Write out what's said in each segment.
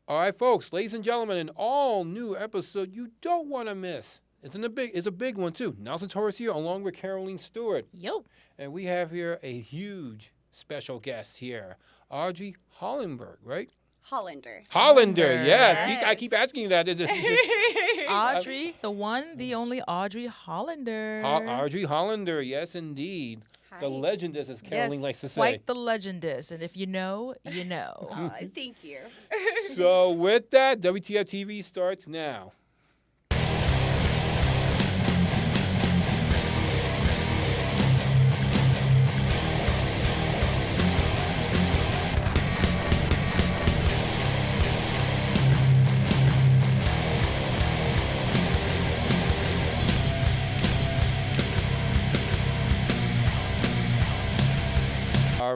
All right, folks, ladies and gentlemen, an all-new episode you don't want to miss. It's a big one, too. Nelson Torres here, along with Caroleen Stewart. Yo. And we have here a huge special guest here, Audrey Hollander, right? Hollander, yes. I keep asking you that. Audrey, the one, the only Audrey Hollander. Audrey Hollander, yes, indeed. Hi. The legendess, as Caroleen likes to say. Quite the legendess. And if you know, you know. Oh, thank you. So with that, WTF TV starts now. All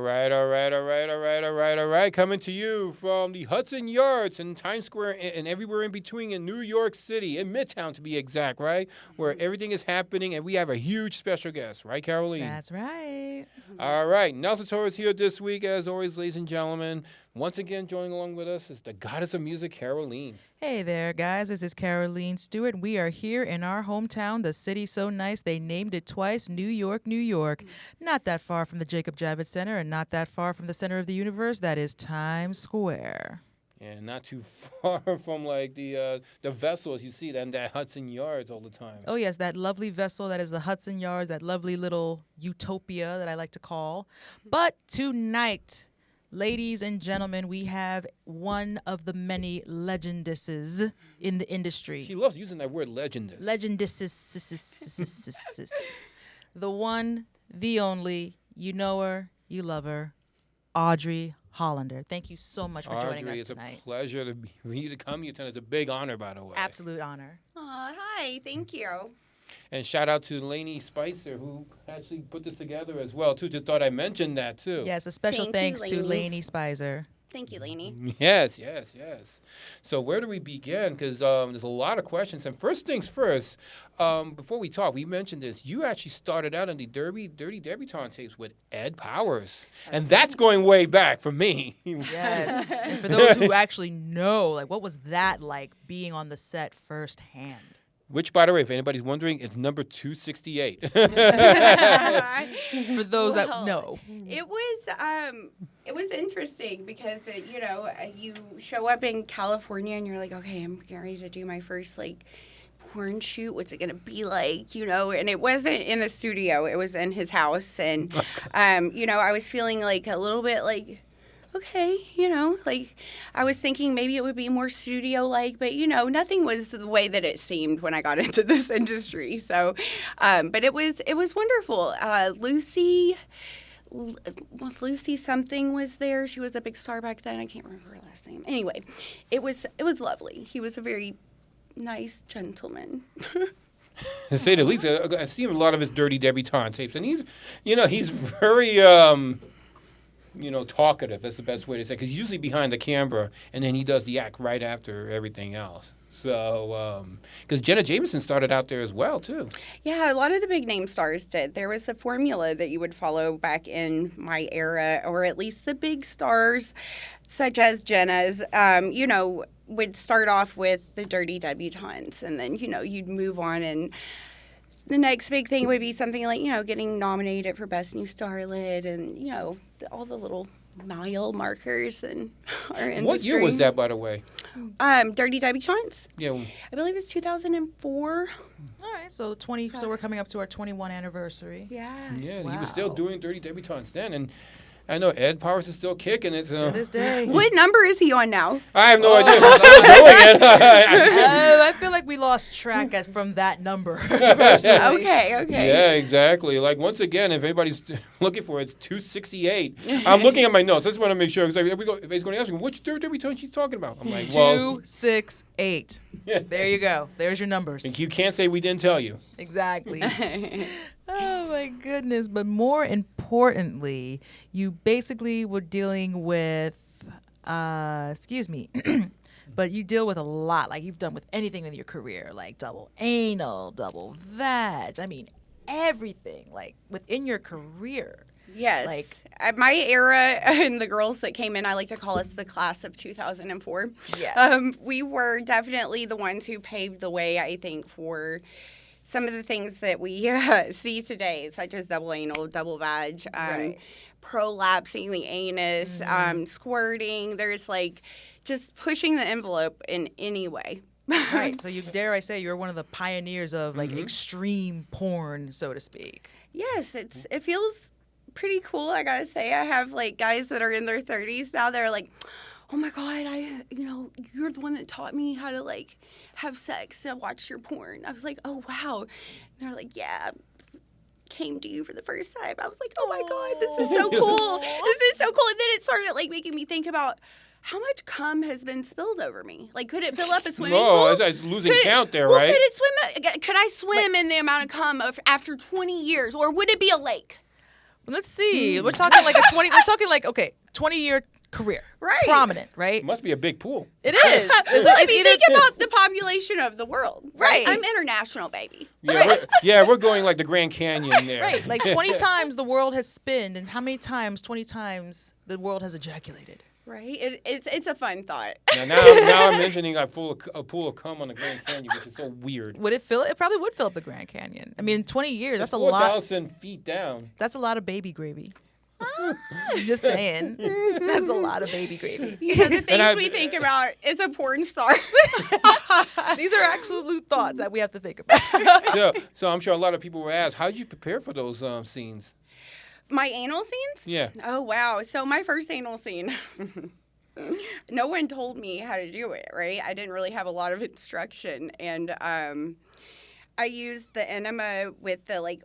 right. Coming to you from the Hudson Yards and Times Square and everywhere in between in New York City, in Midtown to be exact, right? Where everything is happening, and we have a huge special guest, right, Caroline? That's right. All right. Nelson Torres here this week, as always, ladies and gentlemen. Once again, joining along with us is the goddess of music, Caroleen. Hey there, guys. This is Caroleen Stewart. We are here in our hometown, the city so nice they named it twice, New York, New York. Not that far from the Jacob Javits Center and not that far from the center of the universe. That is Times Square. And not too far from, like, the vessels you see that Hudson Yards all the time. Oh, yes, that lovely vessel that is the Hudson Yards, that lovely little utopia that I like to call. But tonight, ladies and gentlemen, we have one of the many legendesses in the industry. She loves using that word, legendess. Legendesses. The one, the only, you know her, you love her, Audrey Hollander. Thank you so much for joining us tonight. It's a pleasure for you to come here tonight. It's a big honor, by the way. Absolute honor. Hi, thank you. And shout out to Lainey Spicer, who actually put this together as well, too. Just thought I mentioned that, too. Yes, a special Thank you, thanks to Lainey. Lainey Spicer. Thank you, Lainey. Yes. So where do we begin? Because there's a lot of questions. And first things first, before we talk, we mentioned this. You actually started out in the Dirty Debutante tapes with Ed Powers. That's going way back for me. Yes. And for those who actually know, like, what was that like being on the set firsthand? Which, by the way, if anybody's wondering, it's number 268. For those that know. It was interesting because you show up in California and you're like, okay, I'm getting ready to do my first like porn shoot. What's it gonna be like? And it wasn't in a studio. It was in his house, and I was feeling like a little bit like, okay, like I was thinking maybe it would be more studio-like, but, nothing was the way that it seemed when I got into this industry. So, but it was wonderful. Lucy something was there. She was a big star back then. I can't remember her last name. Anyway, it was lovely. He was a very nice gentleman. To say the least, I've seen a lot of his Dirty Debutante tapes, and he's very... talkative. That's the best way to say it. Because he's usually behind the camera, and then he does the act right after everything else. So, because Jenna Jameson started out there as well, too. Yeah, a lot of the big name stars did. There was a formula that you would follow back in my era, or at least the big stars, such as Jenna's, would start off with the Dirty Debutantes, and then, you'd move on, and the next big thing would be something like, getting nominated for Best New Starlet and, all the little mile markers in our industry. What year was that, by the way? Dirty Debutantes? Yeah. I believe it was 2004. All right, so so we're coming up to our 21 anniversary. Yeah. Yeah, Wow. He was still doing Dirty Debutantes then, and I know Ed Powers is still kicking it. So. To this day. What number is he on now? I have no idea. I'm doing it. I feel like we lost track from that number. Okay. Yeah, exactly. Like, once again, if anybody's looking for it, it's 268. I'm looking at my notes. I just want to make sure. Because everybody's going to ask me, which Dirty Debutante she's talking about? I'm like, well. 268. There you go. There's your numbers. You can't say we didn't tell you. Exactly. Oh, my goodness. But more importantly, you basically were dealing with, but you deal with a lot, like you've done with anything in your career, like double anal, double vag. I mean, everything, like within your career. Yes. Like, At my era, and the girls that came in, I like to call us the class of 2004. yeah. We were definitely the ones who paved the way, I think, for some of the things that we see today, such as double anal, double vag, Right. prolapsing the anus, squirting. There's like just pushing the envelope in any way. Right. So you dare I say you're one of the pioneers of like extreme porn, so to speak. Yes, it feels pretty cool. I gotta say, I have like guys that are in their 30s now. They're like, "Oh my god, you're the one that taught me how to like have sex. I watched your porn." I was like, "Oh wow." And they're like, "Yeah, came to you for the first time." I was like, "Oh my god, this is so cool. This is so cool." And then it started like making me think about how much cum has been spilled over me. Like, could it fill up a swimming pool? It's losing count there, well, right? Could it swim? Could I swim in the amount of cum after 20 years, or would it be a lake? Let's see. We're talking like 20-year career. Right. Prominent, right? It must be a big pool. It is. Think about the population of the world. Right. I'm international, baby. Yeah, we're going like the Grand Canyon there. Right. Like 20 times the world has spinned, and how many times? 20 times the world has ejaculated. Right. It's a fun thought. Now I'm mentioning a pool of cum on the Grand Canyon, which is so weird. Would it fill? It probably would fill up the Grand Canyon. I mean, in 20 years, that's a lot. 4,000 feet down. That's a lot of baby gravy. Just saying. That's a lot of baby gravy. The things we think about is a porn star. These are absolute thoughts that we have to think about. So I'm sure a lot of people will ask, how did you prepare for those scenes? My anal scenes? Yeah. Oh, wow. So my first anal scene, no one told me how to do it, right? I didn't really have a lot of instruction. And I used the enema with the, like,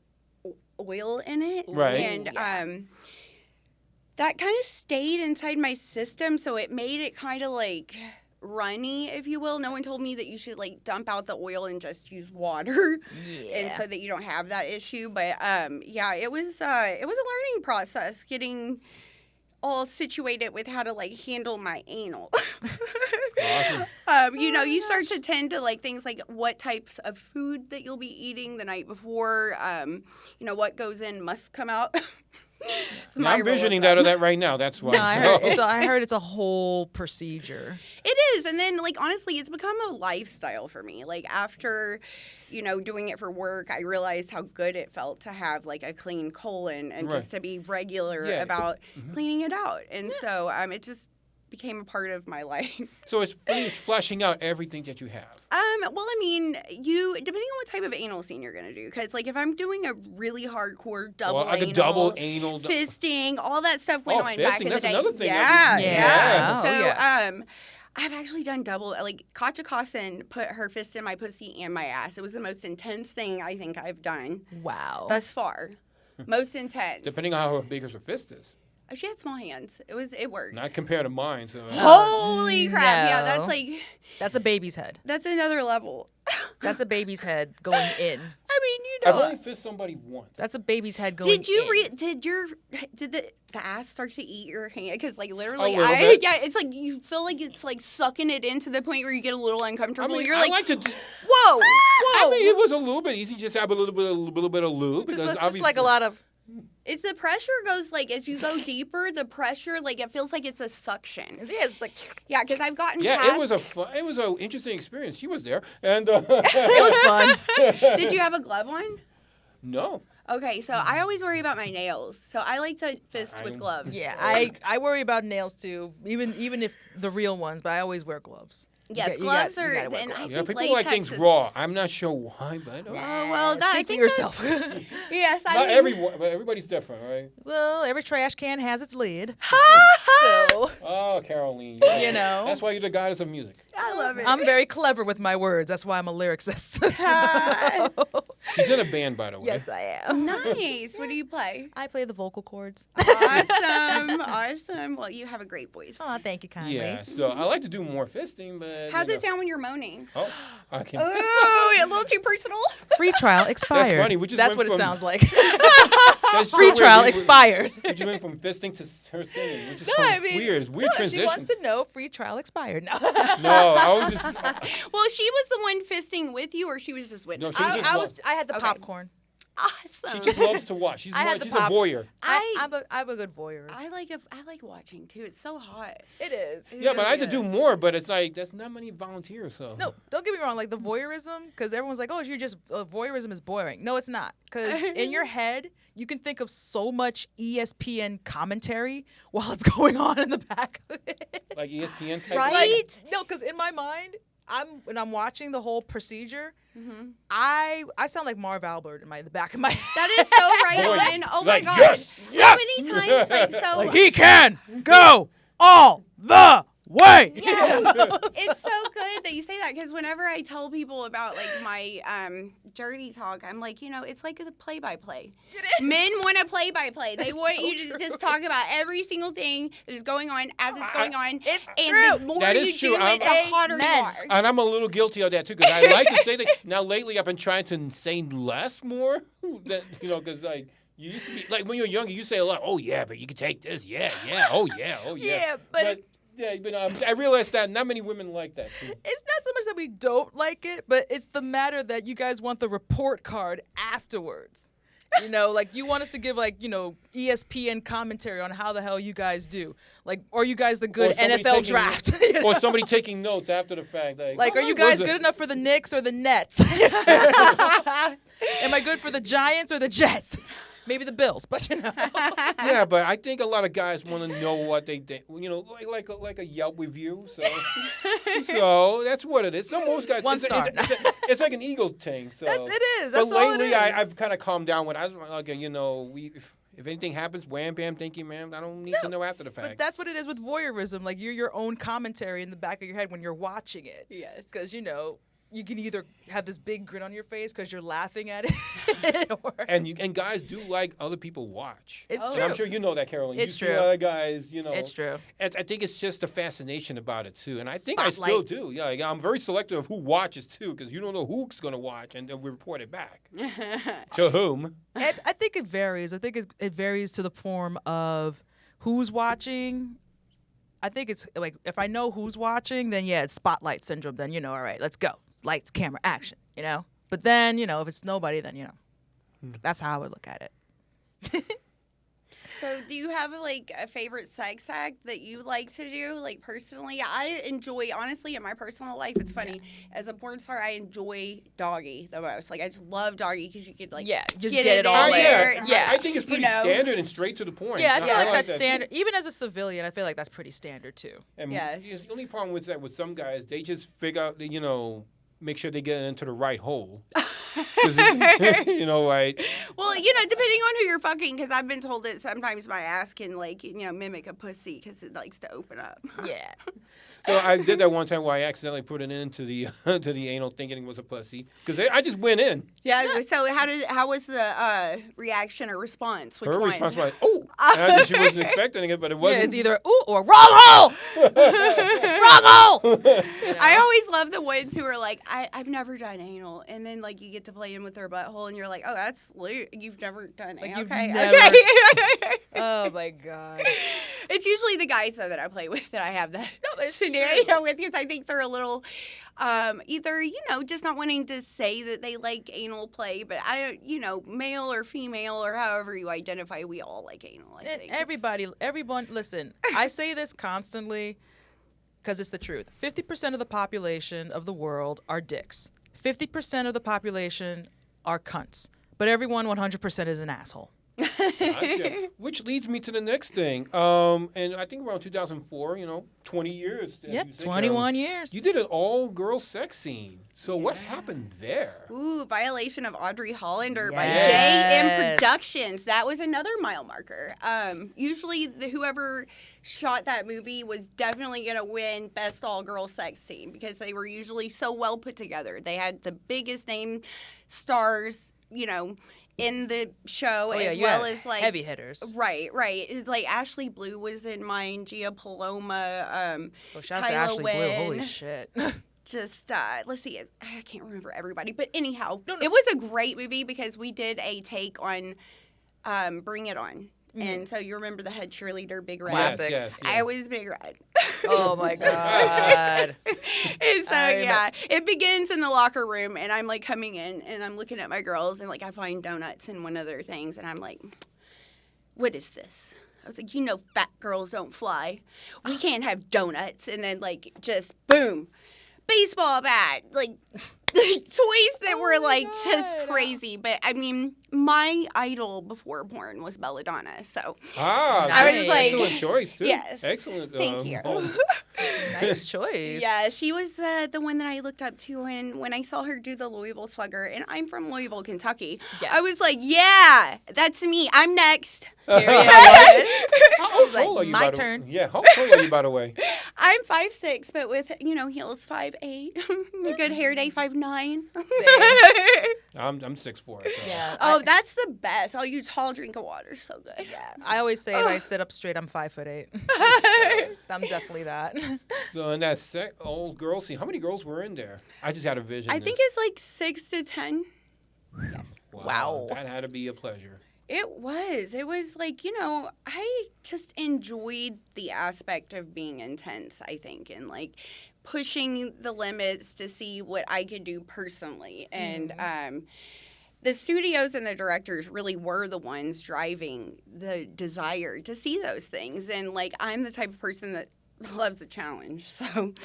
oil in it. Right. And that kind of stayed inside my system, so it made it kind of, like, runny, if you will. No one told me that you should, like, dump out the oil and just use water. And so that you don't have that issue. But, it was a learning process getting all situated with how to, like, handle my anal. Awesome. You start to tend to, like, things like what types of food that you'll be eating the night before. What goes in must come out. I'm visioning that right now. That's why. No, I heard it's a whole procedure. It is. And then, like, honestly, it's become a lifestyle for me. Like, after, doing it for work, I realized how good it felt to have, like, a clean colon and just to be regular about cleaning it out. And so it just became a part of my life. So it's fleshing out everything that you have. Well, I mean, depending on what type of anal scene you're going to do. Because, like, if I'm doing a really hardcore double anal, fisting, all that stuff went on back in the day. That's another thing. Yeah. So, yes. I've actually done double. Like, Katja Kossen put her fist in my pussy and my ass. It was the most intense thing I think I've done. Wow. Thus far. Most intense. Depending on how big her fist is. She had small hands. It worked. Not compared to mine. So. Holy crap. No. Yeah, that's a baby's head. That's another level. That's a baby's head going in. I mean, I've only fisted somebody once. That's a baby's head going in. Did the ass start to eat your hand? Because, like, literally, it's like you feel like it's like sucking it in to the point where you get a little uncomfortable. I mean, You're I like, to whoa. I mean, it was a little bit easy. Just have a little bit of lube. It's just like a lot of. It's the pressure goes, like, as you go deeper, the pressure, like, it feels like it's a suction. Yeah, it's like. Yeah, because I've gotten past... it was an interesting experience. She was there. And it was fun. Did you have a glove on? No. Okay, so I always worry about my nails. So I like to fist with gloves. Yeah, I worry about nails, too, even if the real ones, but I always wear gloves. Yes, gloves are. And I think people like things raw. I'm not sure why, but speak for yourself. Yes, not everyone, but everybody's different, right? Well, every trash can has its lid. So. Oh, Caroleen. That's why you're the goddess of music. I love it. I'm very clever with my words. That's why I'm a lyricist. She's in a band, by the way. Yes, I am. Nice. What do you play? I play the vocal cords. Awesome. Well, you have a great voice. Oh, thank you kindly. Yeah, so I like to do more fisting, but... How's it sound when you're moaning? Oh, I can... Ooh, a little too personal. Free trial expired. That's funny. That's what it sounds like. Free trial expired. We just went from fisting to her singing, which is weird. It's weird no, transition. She wants to know free trial expired. No, I was just... Well, she was the one fisting with you, or she was just witnessing? I had the popcorn. awesome. She just loves to watch. She's a voyeur. I'm a good voyeur. I like watching too. It's so hot. It is. Yeah, but I had to do more. But it's like there's not many volunteers. So no, don't get me wrong. Like the voyeurism, because everyone's like, oh, you're just voyeurism is boring. No, it's not. Because in your head, you can think of so much ESPN commentary while it's going on in the back of it. Like ESPN type. Right? No, because in my mind, when I'm watching the whole procedure, I sound like Marv Albert in the back of my head. That is so right on. Oh my God. Yes. How many times like he can go all the way. Yeah. It's so good that you say that, because whenever I tell people about like my dirty talk, I'm like, it's like the play-by-play. It is. Men want a play-by-play. They It's want so you to true. just talk about every single thing that is going on as it's going on. It's and true. the more That you is do true. it, the hotter you Amen. are. And I'm a little guilty of that too, because I like to say that. Now lately, I've been trying to say less more. That because like. You used to be like when you're younger, you say a lot. Oh yeah, but you can take this. Yeah. Oh yeah. Yeah, but I realized that not many women like that. Too. it's not so much that we don't like it, but it's the matter that you guys want the report card afterwards. Like you want us to give ESPN commentary on how the hell you guys do. Like, are you guys the good NFL draft? Or somebody taking notes after the fact. Like are you guys good enough for the Knicks or the Nets? Am I good for the Giants or the Jets? Maybe the Bills, but Yeah, but I think a lot of guys want to know what they think. Like a Yelp review. So that's what it is. Most guys. One star. It's like an ego thing. So it is. But That's all it lately, is. I've kind of calmed down. When I was like, if anything happens, wham bam, thank you, ma'am. I don't need to know after the fact. But that's what it is with voyeurism. Like you're your own commentary in the back of your head when you're watching it. Yes. Because you can either have this big grin on your face because you're laughing at it, or And guys do like other people watch. It's And true. I'm sure you know that, Caroline. It's you true. See other guys, It's true. And I think it's just the fascination about it too. And I think I Spotlight. still do. Yeah, like, I'm very selective of who watches too, because you don't know who's going to watch, and then we report it back. To whom? I think it varies. I think it varies to the form of who's watching. I think it's like if I know who's watching, then yeah, it's spotlight syndrome. Then all right, let's go. Lights, camera, action, But then, if it's nobody, then, that's how I would look at it. So do you have like a favorite sex act that you like to do? Like personally, I enjoy, honestly, in my personal life, it's funny. As a porn star, I enjoy doggy the most. Like I just love doggy because you could like just get it all in in. there. Yeah. I think it's pretty standard and straight to the point. Yeah, I feel like that's that standard. Even as a civilian, I feel like that's pretty standard too. And Yeah. The only problem with that with some guys, they just figure out, make sure they get into the right hole. Right? Well, depending on who you're fucking, because I've been told that sometimes my ass can mimic a pussy because it likes to open up. Yeah. So I did that one time where I accidentally put it into the to the anal thinking it was a pussy because I just went in. Yeah. So how was the reaction or response? Which Her one? response was, "Oh," and she wasn't expecting it, but it wasn't. Yeah, it's either ooh or wrong hole. Wrong hole. I always love the ones who are like, I've never done anal, and then like you get to play in with their butthole, and you're like, oh, that's you've never done anal. you've Okay. never- Okay. Oh my God. It's usually the guys though that I play with that I have that it's scenario with, because I think they're a little either just not wanting to say that they like anal play, but male or female or however you identify, we all like anal. I think Everyone, listen. I say this constantly because it's the truth. 50% of the population of the world are dicks. 50% of the population are cunts. But everyone 100% is an asshole. Gotcha. Which leads me to the next thing. And I think around 2004, 20 years. Yep, 21 years. You did an all-girl sex scene. So what happened there? Ooh, violation of Audrey Hollander by Yes. JM Productions. That was another mile marker. Usually, whoever shot that movie was definitely going to win Best All-Girl Sex Scene because they were usually so well put together. They had the biggest name stars, in the show, as well as like heavy hitters. Right. It's like Ashley Blue was in mine, Gia Paloma, Shout out to Tyler Ashley Blue. Wynn. Holy shit. Just let's see, I can't remember everybody, but anyhow, it was a great movie because we did a take on Bring It On. And so you remember the head cheerleader, Big Red? Classic. Yes, I was Big Red. Oh my God. And so, yeah, it begins in the locker room, and I'm like coming in, and I'm looking at my girls, and like I find donuts and one of their things, and I'm like, what is this? I was like, fat girls don't fly. We can't have donuts. And then, like, just boom, baseball bat, like toys that were like just crazy. But I mean, my idol before porn was Belladonna, so I was like, excellent choice too. yes, Excellent. thank you. Nice choice. Yeah, she was the one that I looked up to, and when I saw her do the Louisville Slugger, and I'm from Louisville, Kentucky, I was like, yeah, that's me. I'm next. How old are you? My turn. Yeah, how old are you, by the way? I'm 5'6", but with heels 5'8", good hair day 5'9". I'm 6'4". So. Yeah. Oh, that's the best. Oh, you tall drink of water, so good. Yeah. I always say if I sit up straight, I'm 5'8". I'm definitely that. So in that old girl scene, how many girls were in there? I just had a vision. I think it's like 6 to 10. Yes. Wow. That had to be a pleasure. It was. It was like, I just enjoyed the aspect of being intense, I think, and like pushing the limits to see what I could do personally. And the studios and the directors really were the ones driving the desire to see those things. And like, I'm the type of person that loves a challenge. So, of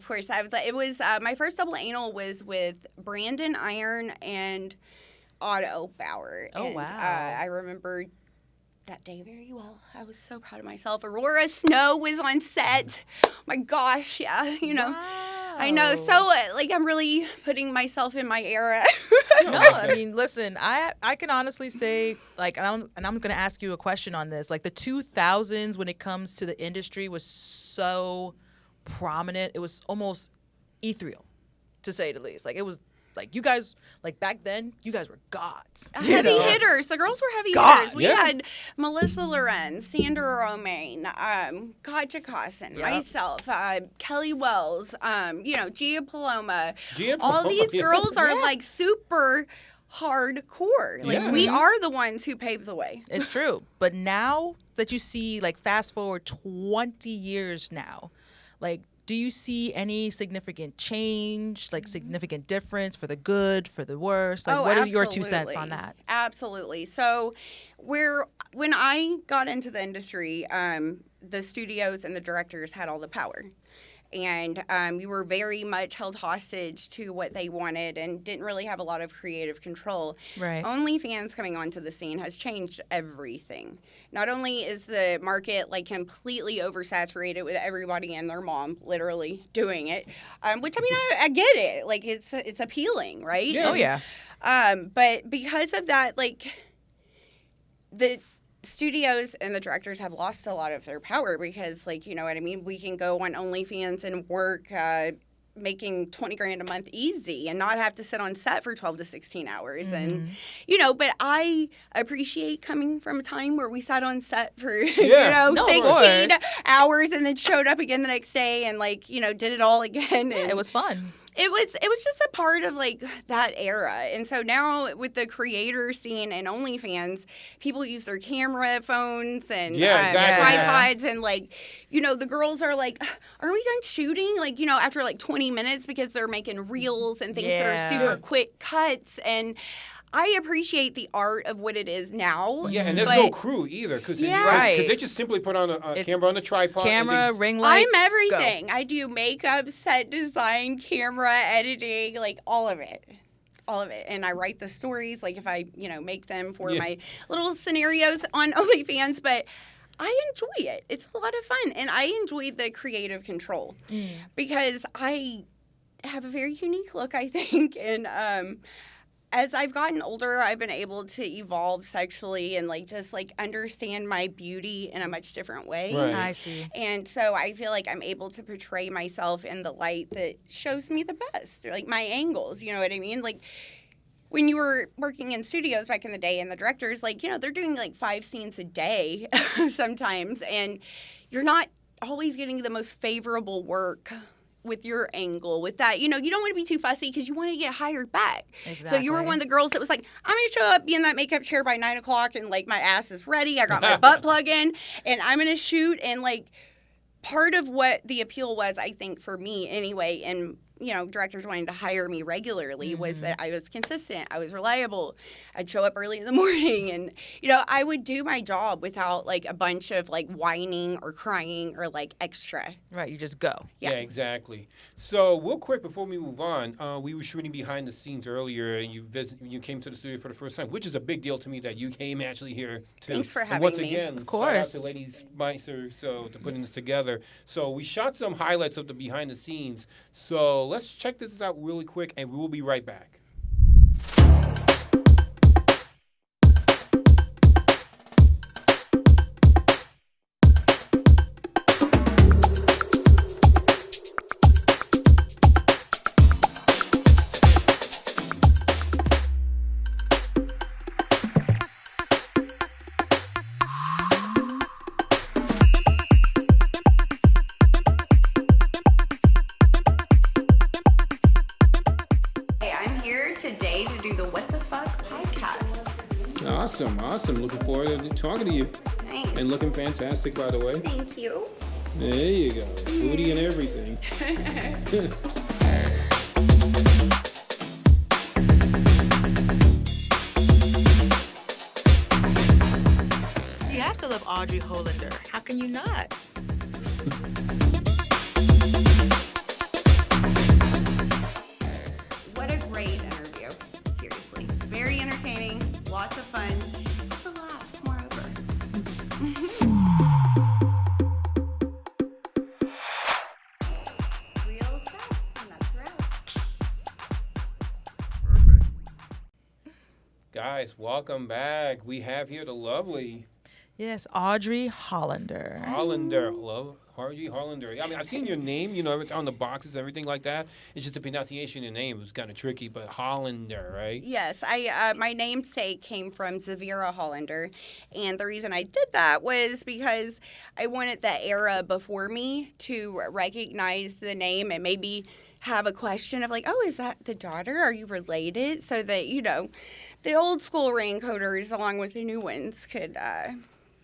course, it was my first double anal was with Brandon Iron and Otto Bauer. Oh, and, wow. I remember that day very well. I was so proud of myself. Aurora Snow was on set. My gosh, yeah, Wow. I know. So, I'm really putting myself in my era. No, I mean, listen, I can honestly say, like, and I'm going to ask you a question on this. Like, the 2000s, when it comes to the industry, was so prominent. It was almost ethereal, to say the least. Like, it was, like, you guys, like, back then, you guys were gods. Heavy hitters. The girls were heavy hitters. We had Melissa Lorenz, Sandra Romaine, Katja Cossin, myself, Kelly Wells, Gia Paloma. All these girls are, like, super hardcore. Like, we are the ones who paved the way. It's true. But now that you see, like, fast forward 20 years now, like, do you see any significant change, like significant difference for the good, for the worse? Like, what are your 2 cents on that? Absolutely. So when I got into the industry, the studios and the directors had all the power. And we were very much held hostage to what they wanted and didn't really have a lot of creative control. Right. OnlyFans coming onto the scene has changed everything. Not only is the market like completely oversaturated with everybody and their mom literally doing it, which I mean I get it. Like it's appealing, right? Yeah. Oh yeah. But because of that, like the studios and the directors have lost a lot of their power because, like, you know what I mean? We can go on OnlyFans and work making $20,000 a month easy and not have to sit on set for 12 to 16 hours. And, but I appreciate coming from a time where we sat on set for, 16 hours and then showed up again the next day and, like, did it all again. Yeah, and it was fun. It was just a part of, like, that era. And so now with the creator scene and OnlyFans, people use their camera phones and tripods. And, like, the girls are like, are we done shooting? Like, after, like, 20 minutes because they're making reels and things that are super quick cuts. And I appreciate the art of what it is now. Yeah, and there's no crew either because they just simply put on a camera on the tripod. Camera, ring light. I'm everything. Go. I do makeup, set design, camera, editing, like all of it. All of it. And I write the stories, like if I, make them for my little scenarios on OnlyFans. But I enjoy it. It's a lot of fun. And I enjoy the creative control because I have a very unique look, I think. And, as I've gotten older, I've been able to evolve sexually and, like, just, like, understand my beauty in a much different way. Right. I see. And so I feel like I'm able to portray myself in the light that shows me the best, or, like, my angles, you know what I mean? Like, when you were working in studios back in the day and the directors, like, they're doing, like, 5 scenes a day sometimes, and you're not always getting the most favorable work with your angle, with that. You know, you don't want to be too fussy because you want to get hired back. Exactly. So you were one of the girls that was like, I'm going to show up, be in that makeup chair by 9 o'clock, and, like, my ass is ready. I got my butt plug in, and I'm going to shoot. And, like, part of what the appeal was, I think, for me anyway, and, you know, directors wanting to hire me regularly was that I was consistent. I was reliable. I'd show up early in the morning, and, you know, I would do my job without, like, a bunch of, like, whining or crying or, like, extra. Right, you just go. Yeah, exactly. So real quick before we move on, we were shooting behind the scenes earlier, and you came to the studio for the first time, which is a big deal to me that you came actually here too. Thanks for and having once me. again, Of course. shout out to Ladies Meister to putting this together. So we shot some highlights of the behind the scenes. So let's check this out really quick, and we will be right back. Today to do the What the Fuck podcast. Awesome. Looking forward to talking to you. Nice. And looking fantastic, by the way. Thank you. There you go. Booty and everything. You have to love Audrey Hollander. How can you not? What a great interview. Seriously. Very entertaining. Lots of fun. Lots of laughs, moreover. Real sex, and that's right. Perfect. Guys, welcome back. We have here the lovely Yes, Audrey Hollander. Hollander. Audrey Hollander. I mean, I've seen your name, you know, it's on the boxes, everything like that. It's just the pronunciation of your name was kind of tricky, but Hollander, right? Yes, my namesake came from Zavira Hollander, and the reason I did that was because I wanted the era before me to recognize the name and maybe have a question of like, oh, is that the daughter? Are you related? So that, you know, the old school raincoaters along with the new ones could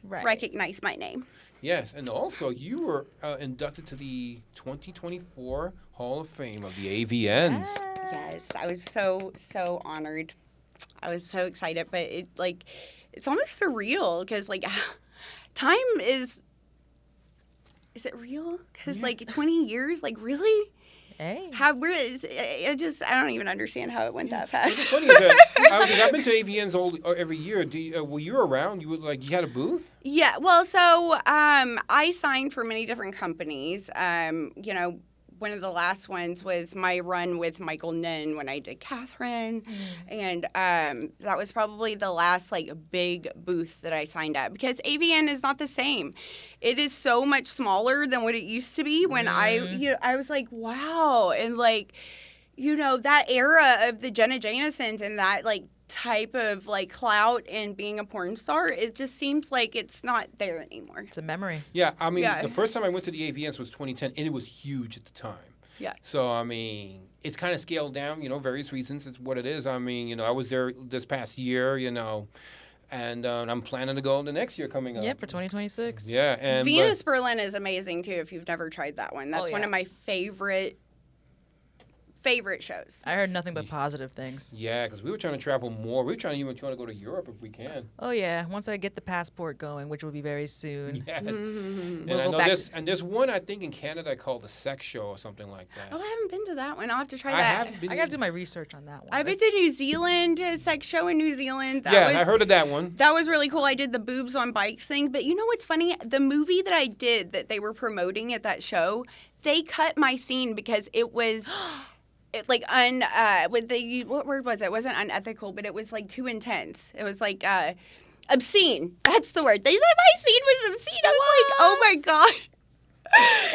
recognize my name. Yes, and also you were inducted to the 2024 Hall of Fame of the AVNs. Yes, I was so honored. I was so excited, but it's almost surreal because like time is it real? Because like 20 years, like really? Hey. I don't even understand how it went that fast. It's funny that I've been to AVNs every year. Were you around? You had a booth? Yeah, well, so I signed for many different companies. You know, one of the last ones was my run with Michael Nin when I did Catherine, and that was probably the last like big booth that I signed at because AVN is not the same. It is so much smaller than what it used to be when I was like, wow, and like, you know, that era of the Jenna Jamesons and that like type of like clout and being a porn star, it just seems like it's not there anymore. It's a memory. Yeah, I mean, the first time I went to the AVNs was 2010, and it was huge at the time. Yeah. So, I mean, it's kind of scaled down, you know, various reasons. It's what it is. I mean, you know, I was there this past year, you know, and I'm planning to go the next year coming up. Yeah, for 2026. Yeah. And Venus Berlin is amazing, too, if you've never tried that one. That's one of my favorite shows. I heard nothing but positive things. Yeah, because we were trying to travel more. We were trying to go to Europe if we can. Oh, yeah. Once I get the passport going, which will be very soon. Yes. Mm-hmm. And I know there's one, I think, in Canada called the Sex Show or something like that. Oh, I haven't been to that one. I'll have to try that. I got to do my research on that one. I've been to New Zealand, a sex show in New Zealand. I heard of that one. That was really cool. I did the boobs on bikes thing. But you know what's funny? The movie that I did that they were promoting at that show, they cut my scene because it was... what word was it? It wasn't unethical, but it was like too intense. It was like obscene. That's the word. They said my scene was obscene. I was like, oh my God.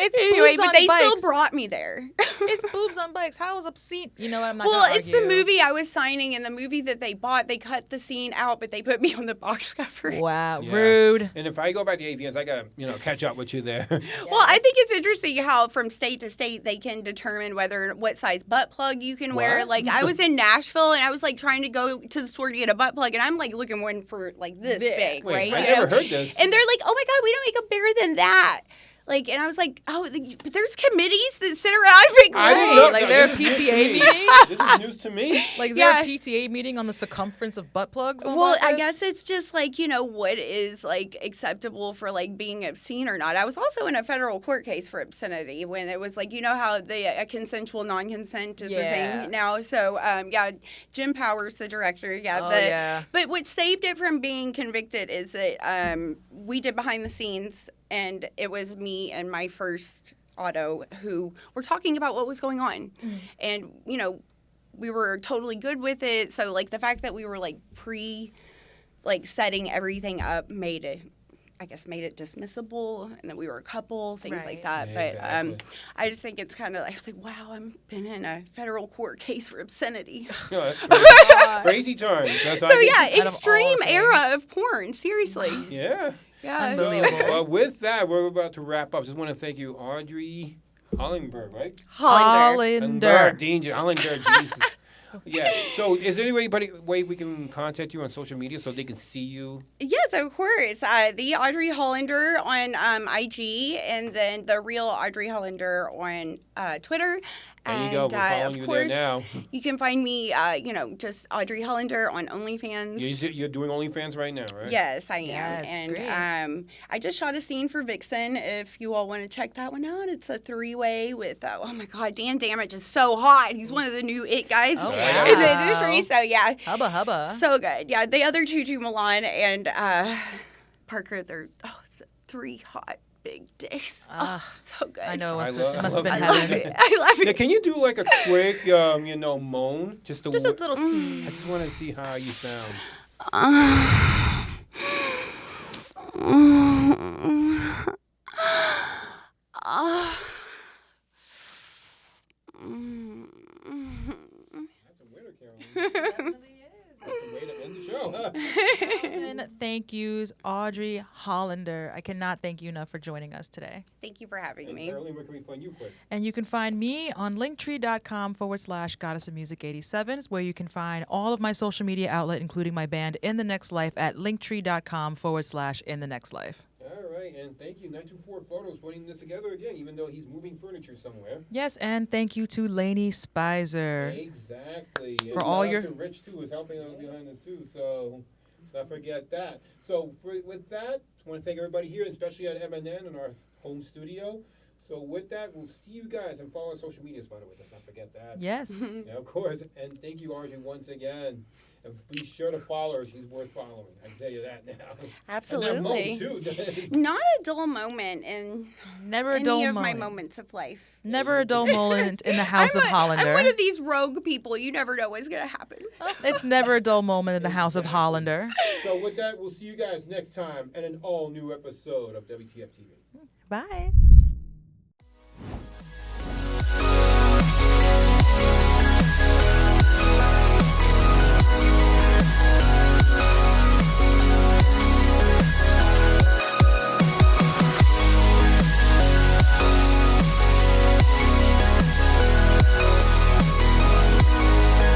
It's Anyway, boobs but on they bikes. still brought me there. It's boobs on bikes. How is obscene? You know what? I'm not Well, gonna it's argue. the movie I was signing, and the movie that they bought, they cut the scene out, but they put me on the box cover. Wow, Yeah. rude. And if I go back to AVNs, I gotta catch up with you there. Well, I think it's interesting how from state to state they can determine what size butt plug you can wear. What? Like I was in Nashville and I was like trying to go to the store to get a butt plug, and I'm like looking one for like this big, Wait, right? I You never know? heard this. And they're like, "Oh my god, we don't make them bigger than that." Like, and I was like, "Oh, there's committees that sit around and make I didn't rules." know. Like that. they're a This is news to PTA me. meeting? This is news to me. Like Yeah. their PTA meeting on the circumference of butt plugs. On Well, like I this? guess it's just like, what is like acceptable for like being obscene or not. I was also in a federal court case for obscenity when it was like, how the consensual non-consent is Yeah. a thing now. So, Jim Powers, the director. Yeah. Oh, yeah. But what saved it from being convicted is that we did behind the scenes, and it was me and my first auto who were talking about what was going on. And, we were totally good with it. So, like, the fact that we were, like, setting everything up made it dismissible, and that we were a couple, things Right. like that. Yeah, But exactly. I just think it's kind of, I was like, wow, I've been in a federal court case for obscenity. That's crazy. Crazy times. That's how So, I yeah, think. Out of all extreme things. era of porn, seriously. Yeah. Yeah. So, Unbelievable. with that, we're about to wrap up. Just want to thank you, Audrey Hollander, right? Hollander. Hollander, Jesus. Yeah. So, is there any way we can contact you on social media so they can see you? Yes, of course. The Audrey Hollander on IG, and then the real Audrey Hollander on Twitter. There you go. We're following of you course, there now. you can find me, just Audrey Hollander on OnlyFans. You're doing OnlyFans right now, right? Yes, I am. Yes, And great. I just shot a scene for Vixen. If you all want to check that one out, it's a 3-way with, oh my God, Dan Damage is so hot. He's one of the new it guys Oh, in the wow. industry. So, yeah. Hubba hubba. So good. Yeah, the other two, Milan and Parker, they're 3 hot big dicks. So good. I know. I It love- must I have been love I love heaven. it. I love Now, it. can you do like a quick, moan? Just a Little tea. I just want to see how you sound. That's a winner, Caroline. That's a way to end the show, huh? 1,000 thank yous, Audrey Hollander. I cannot thank you enough for joining us today. Thank you for having And me. Caroline, where can we find you quick? And you can find me on linktree.com/goddessofmusic87s, where you can find all of my social media outlet, including my band In the Next Life, at linktree.com/In the Next Life. All right, and thank you, 924 Photos, putting this together again, even though he's moving furniture somewhere. Yes, and thank you to Lainey Spicer. Exactly. And For all shout out your- to Rich, too, is helping out behind us, too, so let's not forget that. So with that, just want to thank everybody here, especially at MNN in our home studio. So with that, we'll see you guys, and follow our social medias, by the way. Let's not forget that. Yes. Yeah, of course. And thank you, Audrey, once again. And be sure to follow her. She's worth following. I can tell you that now. Absolutely. And that Mo, too. Not a dull moment in Never a any dull of my moment. moments of life. Never a dull moment in the House of Hollander. I'm one of these rogue people. You never know what's going to happen. It's never a dull moment in the House of Hollander. So with that, we'll see you guys next time in an all-new episode of WTF TV. Bye.